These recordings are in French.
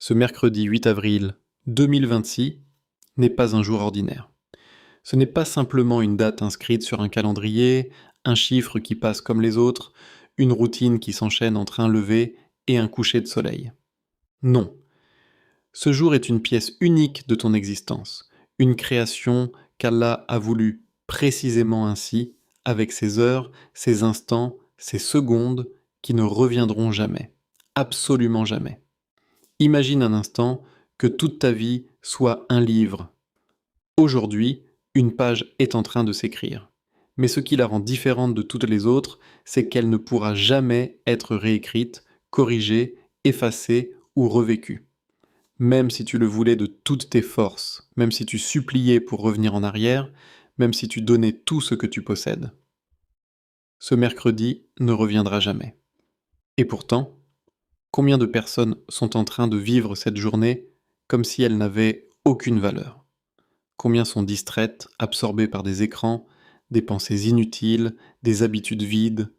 Ce mercredi 8 avril 2026 n'est pas un jour ordinaire. Ce n'est pas simplement une date inscrite sur un calendrier, un chiffre qui passe comme les autres, une routine qui s'enchaîne entre un lever et un coucher de soleil. Non, ce jour est une pièce unique de ton existence, une création qu'Allah a voulu précisément ainsi, avec ses heures, ses instants, ses secondes qui ne reviendront jamais, absolument jamais. Imagine un instant que toute ta vie soit un livre. Aujourd'hui, une page est en train de s'écrire. Mais ce qui la rend différente de toutes les autres, c'est qu'elle ne pourra jamais être réécrite, corrigée, effacée ou revécue. Même si tu le voulais de toutes tes forces, même si tu suppliais pour revenir en arrière, même si tu donnais tout ce que tu possèdes. Ce mercredi ne reviendra jamais. Et pourtant, combien de personnes sont en train de vivre cette journée comme si elle n'avait aucune valeur? Combien sont distraites, absorbées par des écrans, des pensées inutiles, des habitudes vides,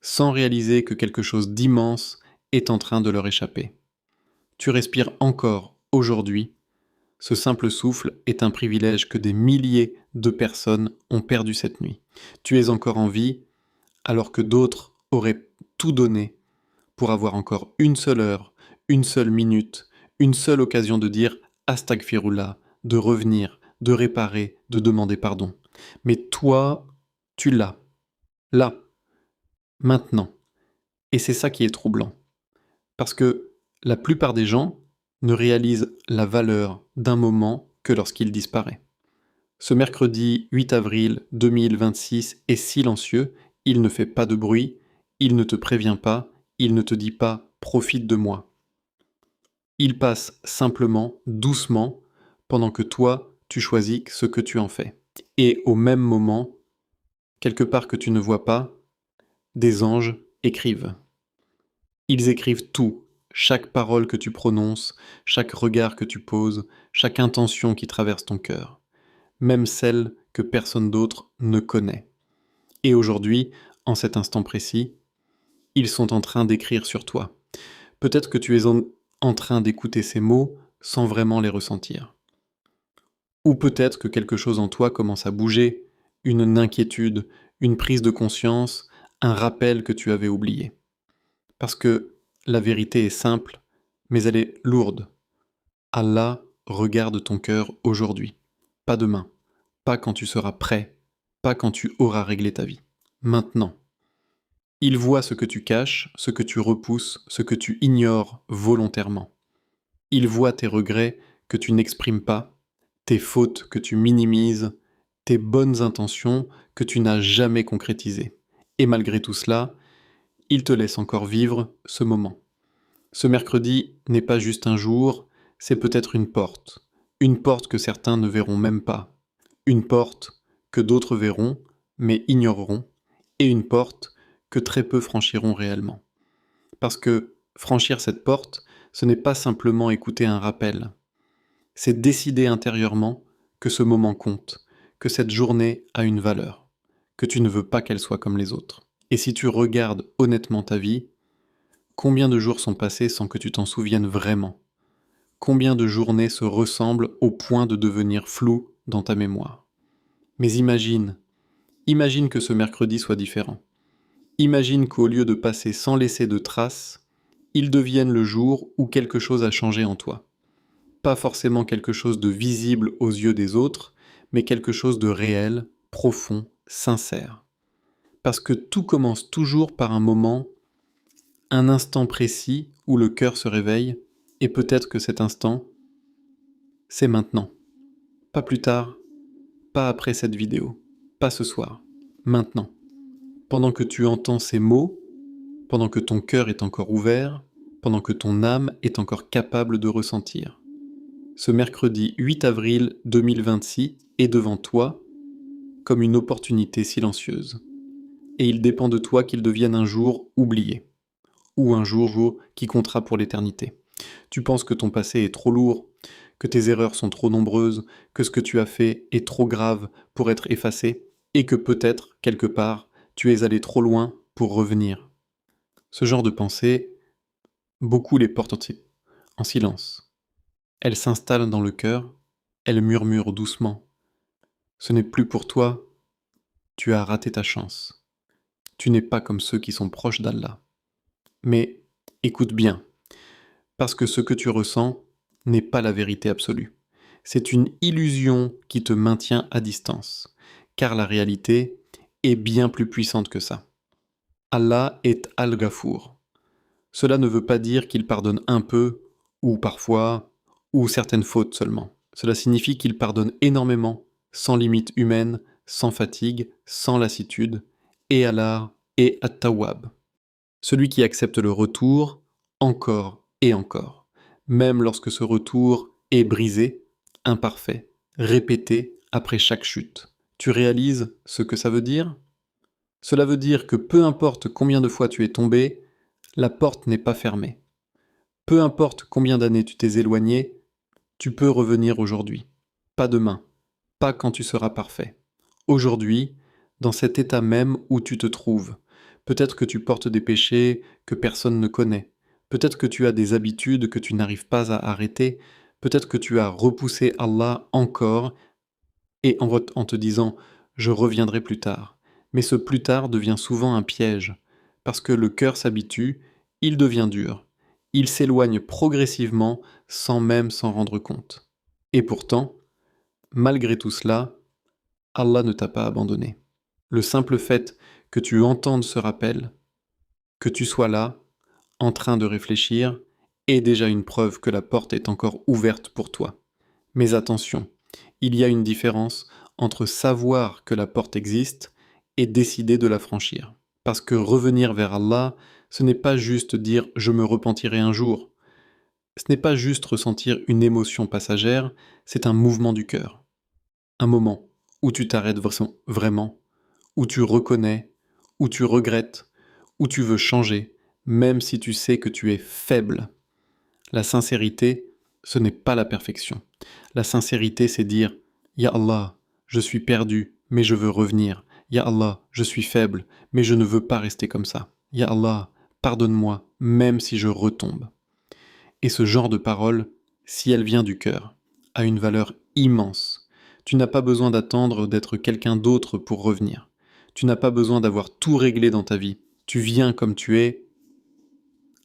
sans réaliser que quelque chose d'immense est en train de leur échapper? Tu respires encore aujourd'hui. Ce simple souffle est un privilège que des milliers de personnes ont perdu cette nuit. Tu es encore en vie alors que d'autres auraient tout donné pour avoir encore une seule heure, une seule minute, une seule occasion de dire Astaghfirullah, de revenir, de réparer, de demander pardon. Mais toi, tu l'as. Là, maintenant. Et c'est ça qui est troublant. Parce que la plupart des gens ne réalisent la valeur d'un moment que lorsqu'il disparaît. Ce mercredi 8 avril 2026 est silencieux, il ne fait pas de bruit, il ne te prévient pas, il ne te dit pas « profite de moi ». Il passe simplement, doucement, pendant que toi, tu choisis ce que tu en fais. Et au même moment, quelque part que tu ne vois pas, des anges écrivent. Ils écrivent tout, chaque parole que tu prononces, chaque regard que tu poses, chaque intention qui traverse ton cœur, même celle que personne d'autre ne connaît. Et aujourd'hui, en cet instant précis, ils sont en train d'écrire sur toi. Peut-être que tu es en train d'écouter ces mots sans vraiment les ressentir. Ou peut-être que quelque chose en toi commence à bouger, une inquiétude, une prise de conscience, un rappel que tu avais oublié. Parce que la vérité est simple, mais elle est lourde. Allah regarde ton cœur aujourd'hui, pas demain, pas quand tu seras prêt, pas quand tu auras réglé ta vie. Maintenant. Il voit ce que tu caches, ce que tu repousses, ce que tu ignores volontairement. Il voit tes regrets que tu n'exprimes pas, tes fautes que tu minimises, tes bonnes intentions que tu n'as jamais concrétisées. Et malgré tout cela, il te laisse encore vivre ce moment. Ce mercredi n'est pas juste un jour, c'est peut-être une porte que certains ne verront même pas, une porte que d'autres verront, mais ignoreront, et une porte que très peu franchiront réellement. Parce que franchir cette porte, ce n'est pas simplement écouter un rappel, c'est décider intérieurement que ce moment compte, que cette journée a une valeur, que tu ne veux pas qu'elle soit comme les autres. Et si tu regardes honnêtement ta vie, combien de jours sont passés sans que tu t'en souviennes vraiment? Combien de journées se ressemblent au point de devenir floues dans ta mémoire? Mais imagine que ce mercredi soit différent. Imagine qu'au lieu de passer sans laisser de traces, il devienne le jour où quelque chose a changé en toi. Pas forcément quelque chose de visible aux yeux des autres, mais quelque chose de réel, profond, sincère. Parce que tout commence toujours par un moment, un instant précis où le cœur se réveille, et peut-être que cet instant, c'est maintenant. Pas plus tard, pas après cette vidéo, pas ce soir, maintenant. Pendant que tu entends ces mots, pendant que ton cœur est encore ouvert, pendant que ton âme est encore capable de ressentir. Ce mercredi 8 avril 2026 est devant toi comme une opportunité silencieuse. Et il dépend de toi qu'il devienne un jour oublié, ou un jour qui comptera pour l'éternité. Tu penses que ton passé est trop lourd, que tes erreurs sont trop nombreuses, que ce que tu as fait est trop grave pour être effacé, et que peut-être, quelque part, tu es allé trop loin pour revenir. Ce genre de pensée, beaucoup les portent en silence. Elle s'installe dans le cœur, elle murmure doucement. Ce n'est plus pour toi, tu as raté ta chance. Tu n'es pas comme ceux qui sont proches d'Allah. Mais écoute bien, parce que ce que tu ressens n'est pas la vérité absolue. C'est une illusion qui te maintient à distance, car la réalité est bien plus puissante que ça. Allah est Al-Ghafour. Cela ne veut pas dire qu'il pardonne un peu, ou parfois, ou certaines fautes seulement. Cela signifie qu'il pardonne énormément, sans limite humaine, sans fatigue, sans lassitude, et Allah est At-Tawwab, celui qui accepte le retour, encore et encore, même lorsque ce retour est brisé, imparfait, répété après chaque chute. Tu réalises ce que ça veut dire ? Cela veut dire que peu importe combien de fois tu es tombé, la porte n'est pas fermée. Peu importe combien d'années tu t'es éloigné, tu peux revenir aujourd'hui. Pas demain, pas quand tu seras parfait. Aujourd'hui, dans cet état même où tu te trouves. Peut-être que tu portes des péchés que personne ne connaît. Peut-être que tu as des habitudes que tu n'arrives pas à arrêter. Peut-être que tu as repoussé Allah encore et en te disant « je reviendrai plus tard ». Mais ce plus tard devient souvent un piège, parce que le cœur s'habitue, il devient dur, il s'éloigne progressivement sans même s'en rendre compte. Et pourtant, malgré tout cela, Allah ne t'a pas abandonné. Le simple fait que tu entendes ce rappel, que tu sois là, en train de réfléchir, est déjà une preuve que la porte est encore ouverte pour toi. Mais attention, il y a une différence entre savoir que la porte existe et décider de la franchir. Parce que revenir vers Allah, ce n'est pas juste dire « je me repentirai un jour ». Ce n'est pas juste ressentir une émotion passagère, c'est un mouvement du cœur. Un moment où tu t'arrêtes vraiment, où tu reconnais, où tu regrettes, où tu veux changer, même si tu sais que tu es faible. La sincérité, ce n'est pas la perfection. La sincérité, c'est dire « Ya Allah, je suis perdu, mais je veux revenir. Ya Allah, je suis faible, mais je ne veux pas rester comme ça. Ya Allah, pardonne-moi, même si je retombe. » Et ce genre de parole, si elle vient du cœur, a une valeur immense. Tu n'as pas besoin d'attendre d'être quelqu'un d'autre pour revenir. Tu n'as pas besoin d'avoir tout réglé dans ta vie. Tu viens comme tu es,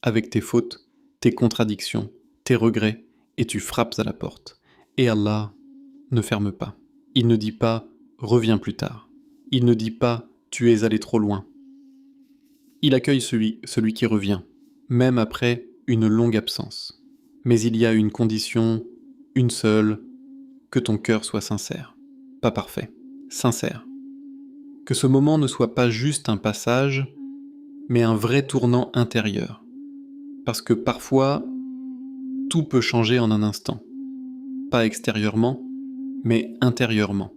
avec tes fautes, tes contradictions, tes regrets, et tu frappes à la porte. Et Allah ne ferme pas. Il ne dit pas « reviens plus tard ». Il ne dit pas « tu es allé trop loin ». Il accueille celui qui revient, même après une longue absence. Mais il y a une condition, une seule, que ton cœur soit sincère. Pas parfait, sincère. Que ce moment ne soit pas juste un passage, mais un vrai tournant intérieur. Parce que parfois, tout peut changer en un instant. Pas extérieurement, mais intérieurement.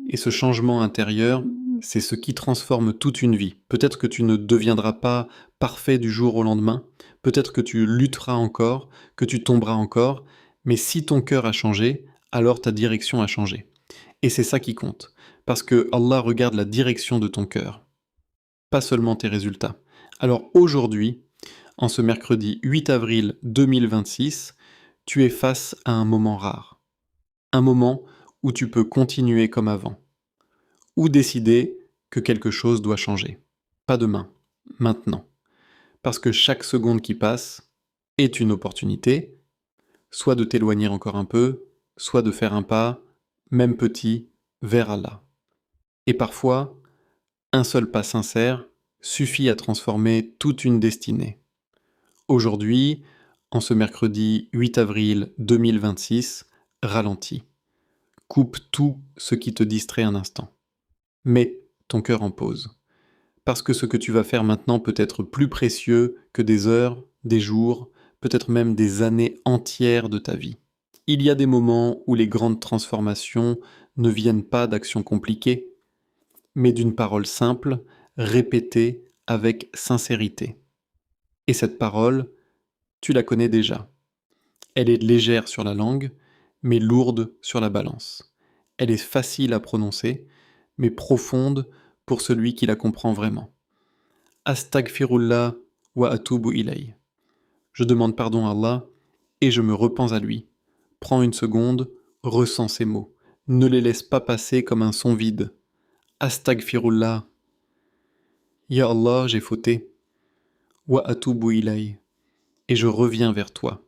Et ce changement intérieur, c'est ce qui transforme toute une vie. Peut-être que tu ne deviendras pas parfait du jour au lendemain, peut-être que tu lutteras encore, que tu tomberas encore, mais si ton cœur a changé, alors ta direction a changé. Et c'est ça qui compte, parce que Allah regarde la direction de ton cœur, pas seulement tes résultats. Alors aujourd'hui, en ce mercredi 8 avril 2026, tu es face à un moment rare. Un moment où tu peux continuer comme avant. Ou décider que quelque chose doit changer. Pas demain, maintenant. Parce que chaque seconde qui passe est une opportunité, soit de t'éloigner encore un peu, soit de faire un pas, même petit, vers Allah. Et parfois, un seul pas sincère suffit à transformer toute une destinée. Aujourd'hui, en ce mercredi 8 avril 2026, ralentis. Coupe tout ce qui te distrait un instant. Mets ton cœur en pause. Parce que ce que tu vas faire maintenant peut être plus précieux que des heures, des jours, peut-être même des années entières de ta vie. Il y a des moments où les grandes transformations ne viennent pas d'actions compliquées, mais d'une parole simple, répétée avec sincérité. Et cette parole, tu la connais déjà. Elle est légère sur la langue, mais lourde sur la balance. Elle est facile à prononcer, mais profonde pour celui qui la comprend vraiment. Astaghfirullah wa atubu ilayh. Je demande pardon à Allah et je me repens à lui. Prends une seconde, ressens ces mots. Ne les laisse pas passer comme un son vide. Astaghfirullah. Ya Allah, j'ai fauté. Wa atubu ilay. Et je reviens vers toi.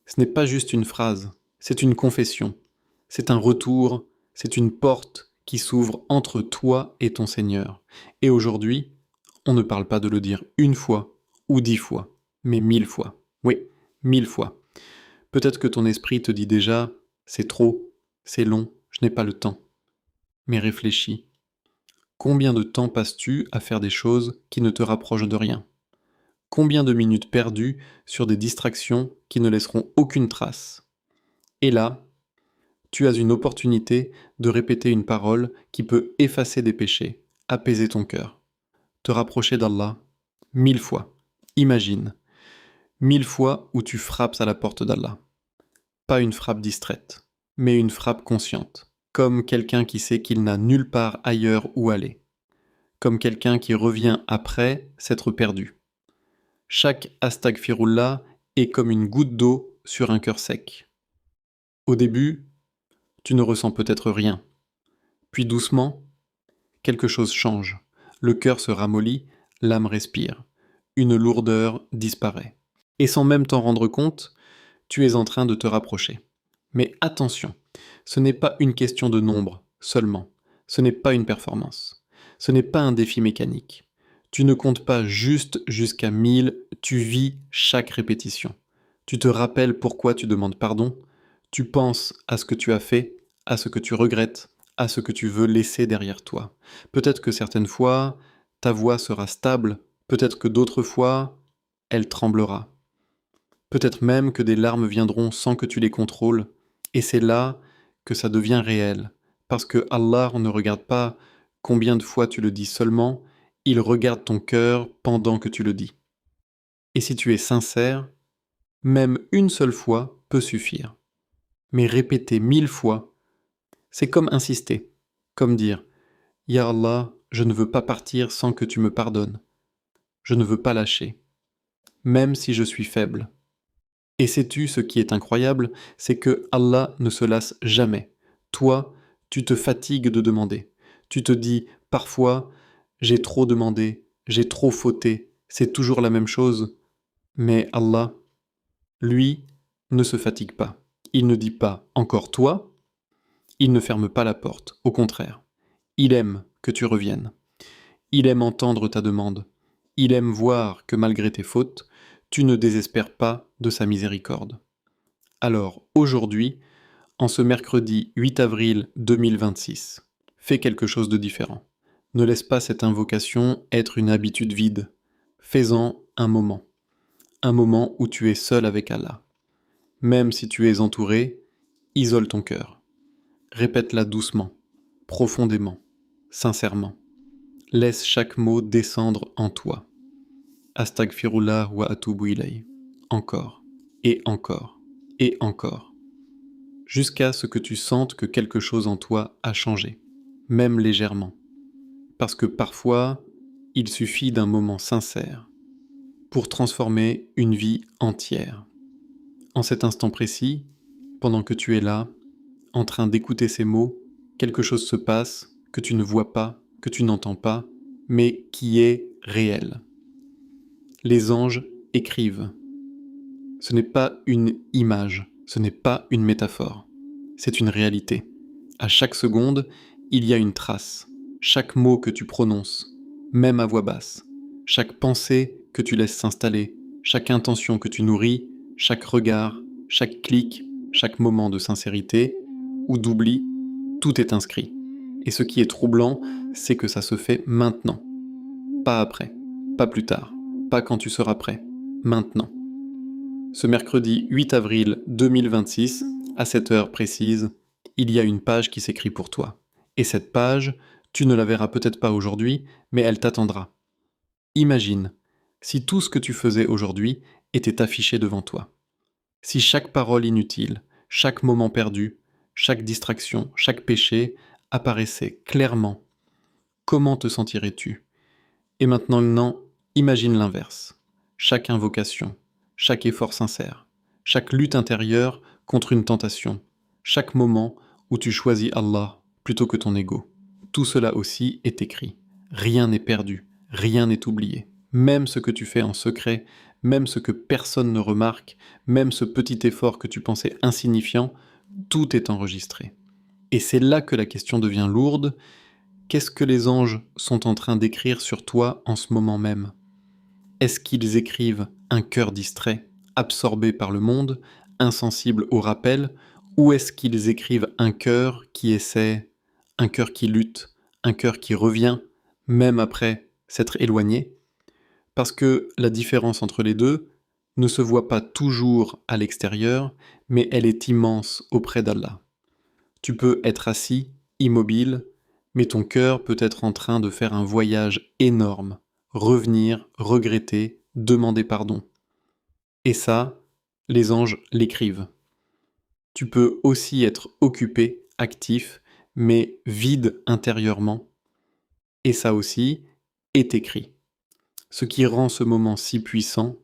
Ce n'est pas juste une phrase, c'est une confession. C'est un retour, c'est une porte qui s'ouvre entre toi et ton Seigneur. Et aujourd'hui, on ne parle pas de le dire une fois ou 10 fois, mais 1000 fois. Oui, 1000 fois. Peut-être que ton esprit te dit déjà, c'est trop, c'est long, je n'ai pas le temps. Mais réfléchis. Combien de temps passes-tu à faire des choses qui ne te rapprochent de rien? Combien de minutes perdues sur des distractions qui ne laisseront aucune trace? Et là, tu as une opportunité de répéter une parole qui peut effacer des péchés, apaiser ton cœur, te rapprocher d'Allah 1000 fois. Imagine, 1000 fois où tu frappes à la porte d'Allah. Pas une frappe distraite, mais une frappe consciente, comme quelqu'un qui sait qu'il n'a nulle part ailleurs où aller, comme quelqu'un qui revient après s'être perdu. Chaque astaghfirullah est comme une goutte d'eau sur un cœur sec. Au début, tu ne ressens peut-être rien. Puis doucement, quelque chose change. Le cœur se ramollit, l'âme respire. Une lourdeur disparaît. Et sans même t'en rendre compte, tu es en train de te rapprocher. Mais attention, ce n'est pas une question de nombre seulement. Ce n'est pas une performance. Ce n'est pas un défi mécanique. Tu ne comptes pas juste jusqu'à 1000, tu vis chaque répétition. Tu te rappelles pourquoi tu demandes pardon, tu penses à ce que tu as fait, à ce que tu regrettes, à ce que tu veux laisser derrière toi. Peut-être que certaines fois, ta voix sera stable, peut-être que d'autres fois, elle tremblera. Peut-être même que des larmes viendront sans que tu les contrôles, et c'est là que ça devient réel. Parce que Allah ne regarde pas combien de fois tu le dis seulement, il regarde ton cœur pendant que tu le dis. Et si tu es sincère, même une seule fois peut suffire. Mais répéter 1000 fois, c'est comme insister, comme dire « Ya Allah, je ne veux pas partir sans que tu me pardonnes. Je ne veux pas lâcher, même si je suis faible. » Et sais-tu ce qui est incroyable, c'est que Allah ne se lasse jamais. Toi, tu te fatigues de demander. Tu te dis parfois j'ai trop demandé, j'ai trop fauté, c'est toujours la même chose. Mais Allah, lui, ne se fatigue pas. Il ne dit pas encore toi, il ne ferme pas la porte, au contraire. Il aime que tu reviennes. Il aime entendre ta demande. Il aime voir que malgré tes fautes, tu ne désespères pas de sa miséricorde. Alors, aujourd'hui, en ce mercredi 8 avril 2026, fais quelque chose de différent. Ne laisse pas cette invocation être une habitude vide. Fais-en un moment où tu es seul avec Allah. Même si tu es entouré, isole ton cœur. Répète-la doucement, profondément, sincèrement. Laisse chaque mot descendre en toi. Astaghfirullah wa atubu ilay. Encore, et encore, et encore. Jusqu'à ce que tu sentes que quelque chose en toi a changé, même légèrement. Parce que parfois, il suffit d'un moment sincère pour transformer une vie entière. En cet instant précis, pendant que tu es là, en train d'écouter ces mots, quelque chose se passe que tu ne vois pas, que tu n'entends pas, mais qui est réel. Les anges écrivent. Ce n'est pas une image, ce n'est pas une métaphore, c'est une réalité. À chaque seconde, il y a une trace. Chaque mot que tu prononces, même à voix basse, chaque pensée que tu laisses s'installer, chaque intention que tu nourris, chaque regard, chaque clic, chaque moment de sincérité ou d'oubli, tout est inscrit. Et ce qui est troublant, c'est que ça se fait maintenant. Pas après, pas plus tard, pas quand tu seras prêt, maintenant. Ce mercredi 8 avril 2026, à cette heure précise, il y a une page qui s'écrit pour toi. Et cette page, tu ne la verras peut-être pas aujourd'hui, mais elle t'attendra. Imagine, si tout ce que tu faisais aujourd'hui était affiché devant toi. Si chaque parole inutile, chaque moment perdu, chaque distraction, chaque péché apparaissait clairement, comment te sentirais-tu? Et maintenant, imagine l'inverse. Chaque invocation, chaque effort sincère, chaque lutte intérieure contre une tentation, chaque moment où tu choisis Allah plutôt que ton ego. Tout cela aussi est écrit. Rien n'est perdu, rien n'est oublié. Même ce que tu fais en secret, même ce que personne ne remarque, même ce petit effort que tu pensais insignifiant, tout est enregistré. Et c'est là que la question devient lourde. Qu'est-ce que les anges sont en train d'écrire sur toi en ce moment même? Est-ce qu'ils écrivent un cœur distrait, absorbé par le monde, insensible au rappel, ou est-ce qu'ils écrivent un cœur qui essaie, un cœur qui lutte, un cœur qui revient, même après s'être éloigné? Parce que la différence entre les deux ne se voit pas toujours à l'extérieur, mais elle est immense auprès d'Allah. Tu peux être assis, immobile, mais ton cœur peut être en train de faire un voyage énorme, revenir, regretter, demander pardon. Et ça, les anges l'écrivent. Tu peux aussi être occupé, actif, mais vide intérieurement. Et ça aussi est écrit. Ce qui rend ce moment si puissant,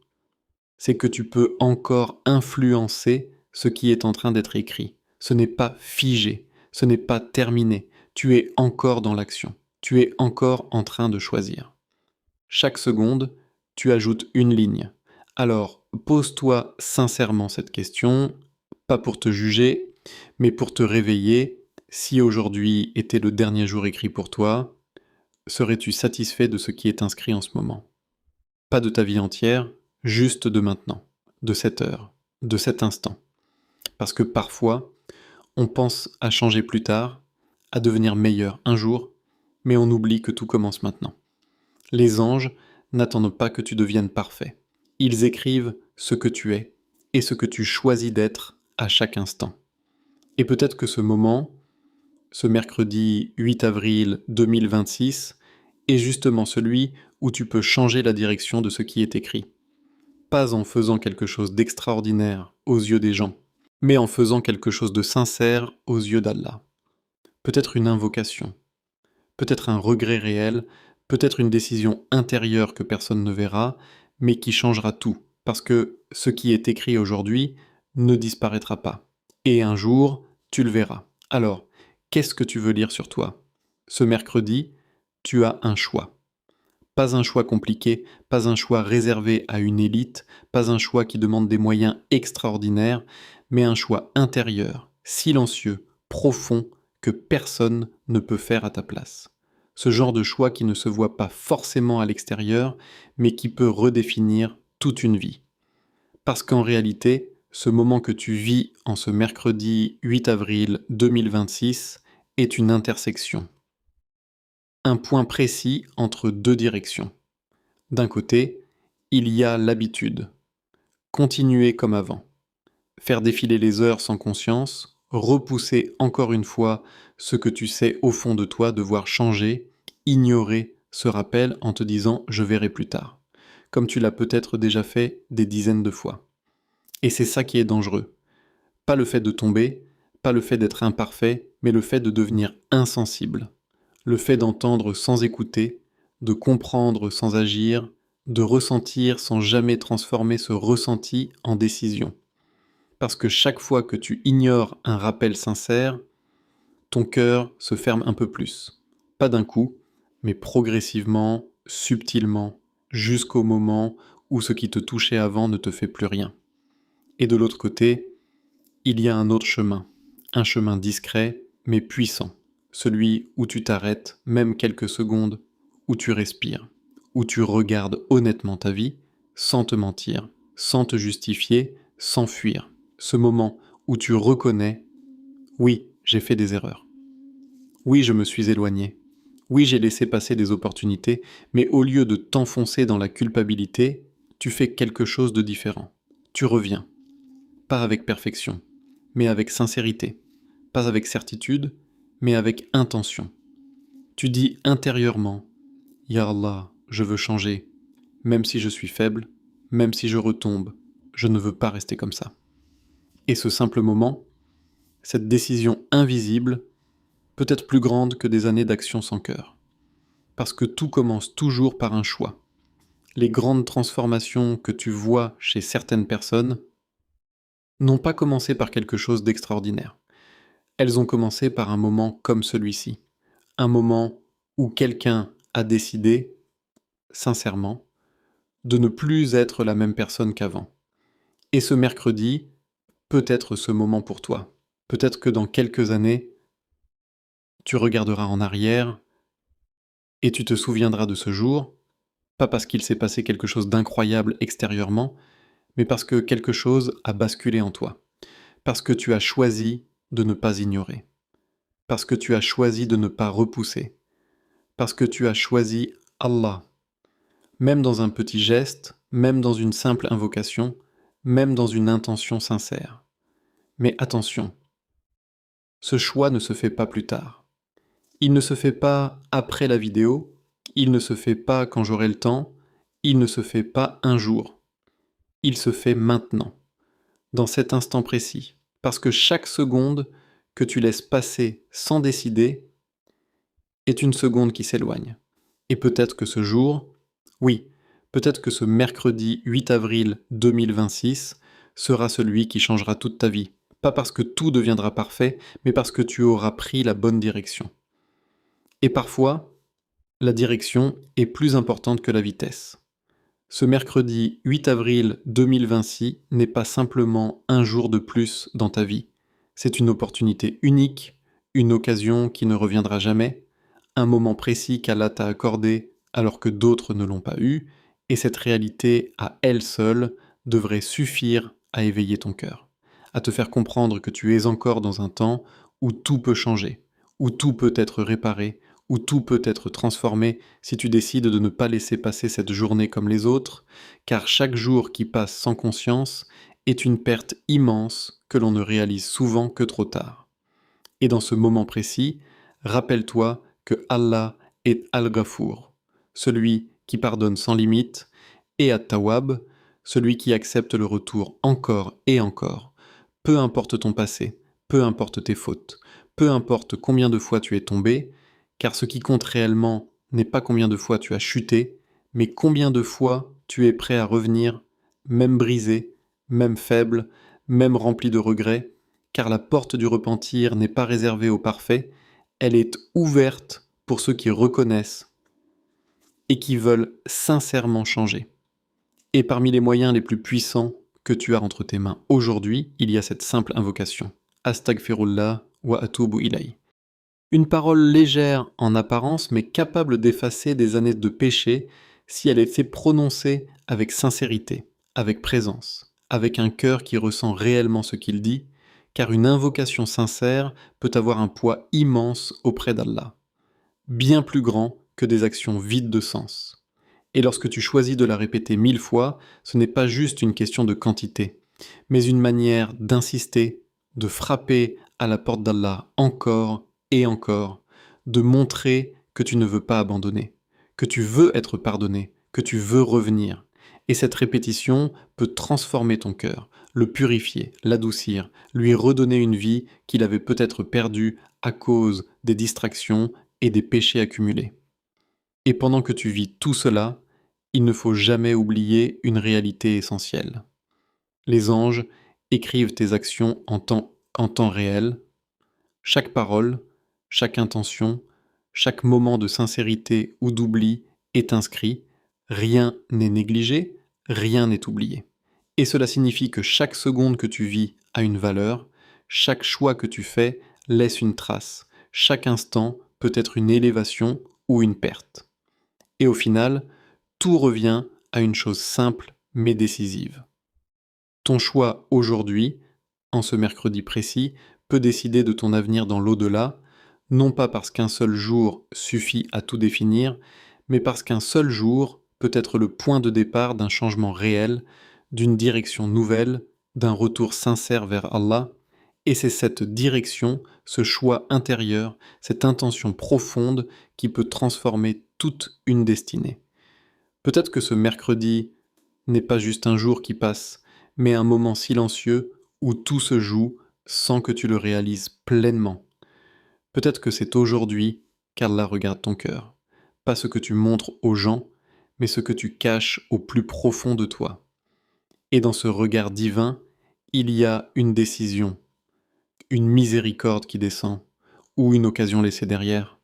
c'est que tu peux encore influencer ce qui est en train d'être écrit. Ce n'est pas figé, ce n'est pas terminé. Tu es encore dans l'action. Tu es encore en train de choisir. Chaque seconde, tu ajoutes une ligne. Alors, pose-toi sincèrement cette question, pas pour te juger, mais pour te réveiller. Si aujourd'hui était le dernier jour écrit pour toi, serais-tu satisfait de ce qui est inscrit en ce moment? Pas de ta vie entière, juste de maintenant, de cette heure, de cet instant. Parce que parfois, on pense à changer plus tard, à devenir meilleur un jour, mais on oublie que tout commence maintenant. Les anges n'attendent pas que tu deviennes parfait. Ils écrivent ce que tu es et ce que tu choisis d'être à chaque instant. Et peut-être que ce moment, ce mercredi 8 avril 2026, est justement celui où tu peux changer la direction de ce qui est écrit. Pas en faisant quelque chose d'extraordinaire aux yeux des gens, mais en faisant quelque chose de sincère aux yeux d'Allah. Peut-être une invocation, peut-être un regret réel, peut-être une décision intérieure que personne ne verra, mais qui changera tout, parce que ce qui est écrit aujourd'hui ne disparaîtra pas. Et un jour, tu le verras. Alors, qu'est-ce que tu veux lire sur toi? Ce mercredi, tu as un choix. Pas un choix compliqué, pas un choix réservé à une élite, pas un choix qui demande des moyens extraordinaires, mais un choix intérieur, silencieux, profond, que personne ne peut faire à ta place. Ce genre de choix qui ne se voit pas forcément à l'extérieur, mais qui peut redéfinir toute une vie. Parce qu'en réalité, ce moment que tu vis en ce mercredi 8 avril 2026 est une intersection. Un point précis entre deux directions. D'un côté, il y a l'habitude. Continuer comme avant. Faire défiler les heures sans conscience, repousser encore une fois ce que tu sais au fond de toi devoir changer, ignorer ce rappel en te disant je verrai plus tard, comme tu l'as peut-être déjà fait des dizaines de fois. Et c'est ça qui est dangereux. Pas le fait de tomber, pas le fait d'être imparfait, mais le fait de devenir insensible. Le fait d'entendre sans écouter, de comprendre sans agir, de ressentir sans jamais transformer ce ressenti en décision. Parce que chaque fois que tu ignores un rappel sincère, ton cœur se ferme un peu plus. Pas d'un coup, mais progressivement, subtilement, jusqu'au moment où ce qui te touchait avant ne te fait plus rien. Et de l'autre côté, il y a un autre chemin, un chemin discret mais puissant, celui où tu t'arrêtes même quelques secondes, où tu respires, où tu regardes honnêtement ta vie, sans te mentir, sans te justifier, sans fuir. Ce moment où tu reconnais, oui, j'ai fait des erreurs. Oui, je me suis éloigné. Oui, j'ai laissé passer des opportunités, mais au lieu de t'enfoncer dans la culpabilité, tu fais quelque chose de différent. Tu reviens, pas avec perfection, mais avec sincérité, pas avec certitude, mais avec intention. Tu dis intérieurement, Ya Allah, je veux changer, même si je suis faible, même si je retombe, je ne veux pas rester comme ça. Et ce simple moment, cette décision invisible, peut être plus grande que des années d'action sans cœur. Parce que tout commence toujours par un choix. Les grandes transformations que tu vois chez certaines personnes n'ont pas commencé par quelque chose d'extraordinaire. Elles ont commencé par un moment comme celui-ci. Un moment où quelqu'un a décidé, sincèrement, de ne plus être la même personne qu'avant. Et ce mercredi peut être ce moment pour toi. Peut-être que dans quelques années, tu regarderas en arrière et tu te souviendras de ce jour, pas parce qu'il s'est passé quelque chose d'incroyable extérieurement, mais parce que quelque chose a basculé en toi. Parce que tu as choisi de ne pas ignorer. Parce que tu as choisi de ne pas repousser. Parce que tu as choisi Allah. Même dans un petit geste, même dans une simple invocation, même dans une intention sincère. Mais attention, ce choix ne se fait pas plus tard. Il ne se fait pas après la vidéo, il ne se fait pas quand j'aurai le temps, il ne se fait pas un jour. Il se fait maintenant, dans cet instant précis. Parce que chaque seconde que tu laisses passer sans décider est une seconde qui s'éloigne. Et peut-être que ce jour, oui, peut-être que ce mercredi 8 avril 2026 sera celui qui changera toute ta vie. Pas parce que tout deviendra parfait, mais parce que tu auras pris la bonne direction. Et parfois, la direction est plus importante que la vitesse. Ce mercredi 8 avril 2026 n'est pas simplement un jour de plus dans ta vie. C'est une opportunité unique, une occasion qui ne reviendra jamais, un moment précis qu'Allah t'a accordé alors que d'autres ne l'ont pas eu, et cette réalité à elle seule devrait suffire à éveiller ton cœur, à te faire comprendre que tu es encore dans un temps où tout peut changer, où tout peut être réparé, où tout peut être transformé si tu décides de ne pas laisser passer cette journée comme les autres, car chaque jour qui passe sans conscience est une perte immense que l'on ne réalise souvent que trop tard. Et dans ce moment précis, rappelle-toi que Allah est Al-Ghafour, celui qui pardonne sans limite, et At-Tawwab, celui qui accepte le retour encore et encore, peu importe ton passé, peu importe tes fautes, peu importe combien de fois tu es tombé, car ce qui compte réellement n'est pas combien de fois tu as chuté, mais combien de fois tu es prêt à revenir, même brisé, même faible, même rempli de regrets, car la porte du repentir n'est pas réservée aux parfaits, elle est ouverte pour ceux qui reconnaissent et qui veulent sincèrement changer. Et parmi les moyens les plus puissants que tu as entre tes mains aujourd'hui, il y a cette simple invocation. Astaghfirullah wa atubu ilay. Une parole légère en apparence, mais capable d'effacer des années de péché si elle était prononcée avec sincérité, avec présence, avec un cœur qui ressent réellement ce qu'il dit, car une invocation sincère peut avoir un poids immense auprès d'Allah, bien plus grand que des actions vides de sens. Et lorsque tu choisis de la répéter 1000 fois, ce n'est pas juste une question de quantité, mais une manière d'insister, de frapper à la porte d'Allah encore et encore, de montrer que tu ne veux pas abandonner, que tu veux être pardonné, que tu veux revenir. Et cette répétition peut transformer ton cœur, le purifier, l'adoucir, lui redonner une vie qu'il avait peut-être perdue à cause des distractions et des péchés accumulés. Et pendant que tu vis tout cela, il ne faut jamais oublier une réalité essentielle. Les anges écrivent tes actions en temps réel. Chaque parole, chaque intention, chaque moment de sincérité ou d'oubli est inscrit. Rien n'est négligé, rien n'est oublié. Et cela signifie que chaque seconde que tu vis a une valeur, chaque choix que tu fais laisse une trace, chaque instant peut être une élévation ou une perte. Et au final, tout revient à une chose simple mais décisive. Ton choix aujourd'hui, en ce mercredi précis, peut décider de ton avenir dans l'au-delà, non pas parce qu'un seul jour suffit à tout définir, mais parce qu'un seul jour peut être le point de départ d'un changement réel, d'une direction nouvelle, d'un retour sincère vers Allah, et c'est cette direction, ce choix intérieur, cette intention profonde qui peut transformer toute une destinée. Peut-être que ce mercredi n'est pas juste un jour qui passe, mais un moment silencieux où tout se joue sans que tu le réalises pleinement. Peut-être que c'est aujourd'hui qu'Allah regarde ton cœur. Pas ce que tu montres aux gens, mais ce que tu caches au plus profond de toi. Et dans ce regard divin, il y a une décision, une miséricorde qui descend, ou une occasion laissée derrière.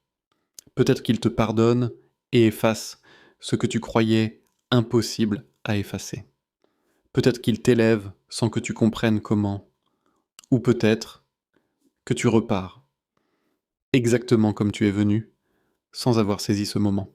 Peut-être qu'il te pardonne et efface ce que tu croyais impossible à effacer. Peut-être qu'il t'élève sans que tu comprennes comment. Ou peut-être que tu repars, exactement comme tu es venu, sans avoir saisi ce moment.